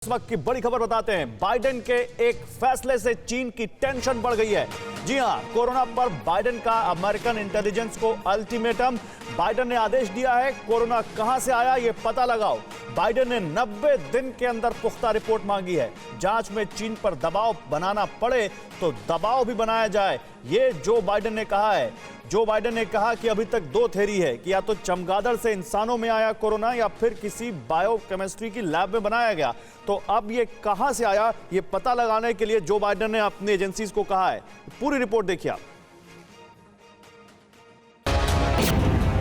इस वक्त की बड़ी खबर बताते हैं। बाइडेन के एक फैसले से चीन की टेंशन बढ़ गई है। जी हां, कोरोना पर बाइडेन का अमेरिकन इंटेलिजेंस को अल्टीमेटम। बाइडेन ने आदेश दिया है, कोरोना कहां से आया ये पता लगाओ। बाइडेन ने 90 दिन के अंदर पुख्ता रिपोर्ट मांगी है। जांच में चीन पर दबाव बनाना पड़े तो दबाव भी बनाया जाए, ये जो बाइडेन ने कहा है। जो बाइडेन ने कहा कि अभी तक दो थ्योरी है कि या तो चमगादड़ से इंसानों में आया कोरोना या फिर किसी बायोकेमिस्ट्री की लैब में बनाया गया। तो अब ये कहां से आया ये पता लगाने के लिए जो बाइडेन ने अपनी एजेंसीज को कहा है। पूरी रिपोर्ट देखिए आप।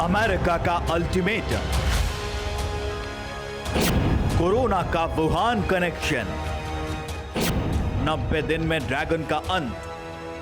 अमेरिका का अल्टीमेटम, कोरोना का वुहान कनेक्शन, 90 दिन में ड्रैगन का अंत।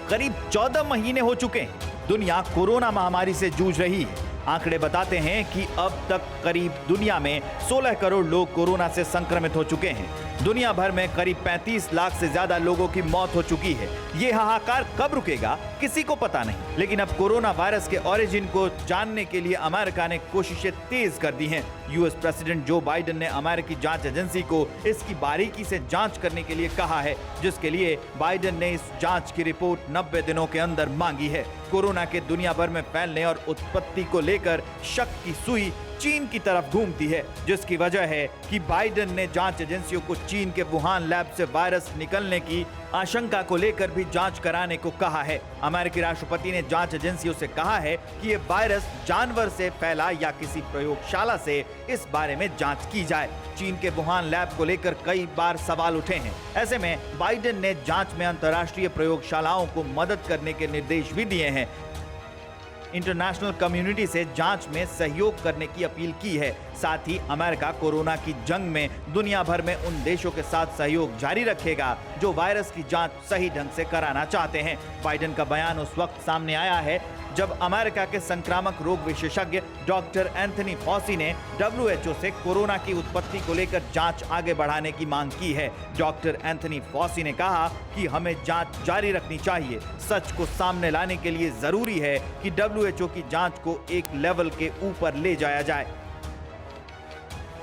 करीब 14 महीने हो चुके हैं दुनिया कोरोना महामारी से जूझ रही है। आंकड़े बताते हैं कि अब तक करीब दुनिया में 16 करोड़ लोग कोरोना से संक्रमित हो चुके हैं। दुनिया भर में करीब 35 लाख से ज्यादा लोगों की मौत हो चुकी है। ये हाहाकार कब रुकेगा किसी को पता नहीं, लेकिन अब कोरोना वायरस के ओरिजिन को जानने के लिए अमेरिका ने कोशिशें तेज कर दी हैं। यूएस प्रेसिडेंट जो बाइडेन ने अमेरिकी जांच एजेंसी को इसकी बारीकी से जांच करने के लिए कहा है, जिसके लिए बाइडेन ने इस जांच की रिपोर्ट 90 दिनों के अंदर मांगी है। कोरोना के दुनिया भर में फैलने और उत्पत्ति को लेकर शक की सुई चीन की तरफ घूमती है, जिसकी वजह है कि बाइडेन ने जांच एजेंसियों को चीन के वुहान लैब से वायरस निकलने की आशंका को लेकर भी जांच कराने को कहा है। अमेरिकी राष्ट्रपति ने जांच एजेंसियों से कहा है कि ये वायरस जानवर से फैला या किसी प्रयोगशाला से, इस बारे में जांच की जाए। चीन के वुहान लैब को लेकर कई बार सवाल उठे हैं। ऐसे में बाइडेन ने जांच में अंतर्राष्ट्रीय प्रयोगशालाओं को मदद करने के निर्देश भी दिए हैं। इंटरनेशनल कम्युनिटी से जांच में सहयोग करने की अपील की है। साथ ही अमेरिका कोरोना की जंग में दुनिया भर में उन देशों के साथ सहयोग जारी रखेगा जो वायरस की जांच सही ढंग से कराना चाहते हैं। बाइडेन का बयान उस वक्त सामने आया है जब अमेरिका के संक्रामक रोग विशेषज्ञ डॉक्टर एंथनी फॉसी ने WHO से कोरोना की उत्पत्ति को लेकर जांच आगे बढ़ाने की मांग की है। डॉक्टर एंथनी फॉसी ने कहा कि हमें जांच जारी रखनी चाहिए। सच को सामने लाने के लिए जरूरी है कि WHO की जांच को एक लेवल के ऊपर ले जाया जाए।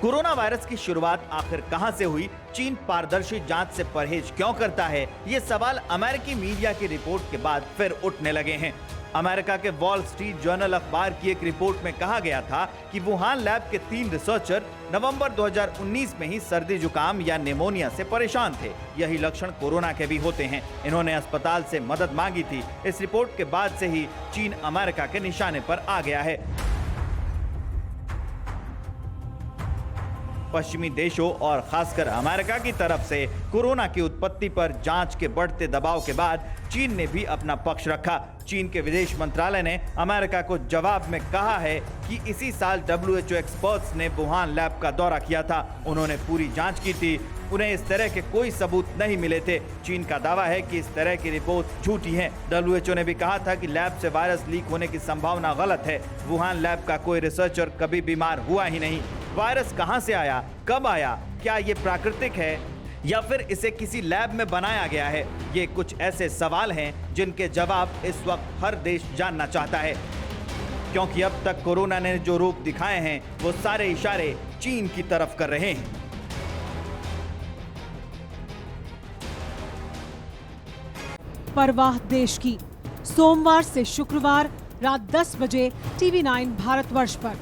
कोरोना वायरस की शुरुआत आखिर कहां से हुई? चीन पारदर्शी जांच से परहेज क्यों करता है? ये सवाल अमेरिकी मीडिया की रिपोर्ट के बाद फिर उठने लगे हैं। अमेरिका के वॉल स्ट्रीट जर्नल अखबार की एक रिपोर्ट में कहा गया था कि वुहान लैब के 3 रिसर्चर नवंबर 2019 में ही सर्दी जुकाम या निमोनिया से परेशान थे। यही लक्षण कोरोना के भी होते हैं। इन्होंने अस्पताल से मदद मांगी थी। इस रिपोर्ट के बाद से ही चीन अमेरिका के निशाने पर आ गया है। पश्चिमी देशों और खासकर अमेरिका की तरफ से कोरोना की उत्पत्ति पर जांच के बढ़ते दबाव के बाद चीन ने भी अपना पक्ष रखा। चीन के विदेश मंत्रालय ने अमेरिका को जवाब में कहा है कि इसी साल WHO एक्सपर्ट्स ने वुहान लैब का दौरा किया था। उन्होंने पूरी जांच की थी। उन्हें इस तरह के कोई सबूत नहीं मिले थे। चीन का दावा है कि इस तरह की रिपोर्ट झूठी है। WHO ने भी कहा था कि लैब से वायरस लीक होने की संभावना गलत है। वुहान लैब का कोई रिसर्चर कभी बीमार हुआ ही नहीं। वायरस कहां से आया, कब आया, क्या ये प्राकृतिक है या फिर इसे किसी लैब में बनाया गया है? ये कुछ ऐसे सवाल हैं जिनके जवाब इस वक्त हर देश जानना चाहता है, क्योंकि अब तक कोरोना ने जो रूप दिखाए हैं वो सारे इशारे चीन की तरफ कर रहे हैं। परवाह देश की, सोमवार से शुक्रवार रात 10 बजे TV9 भारतवर्ष पर।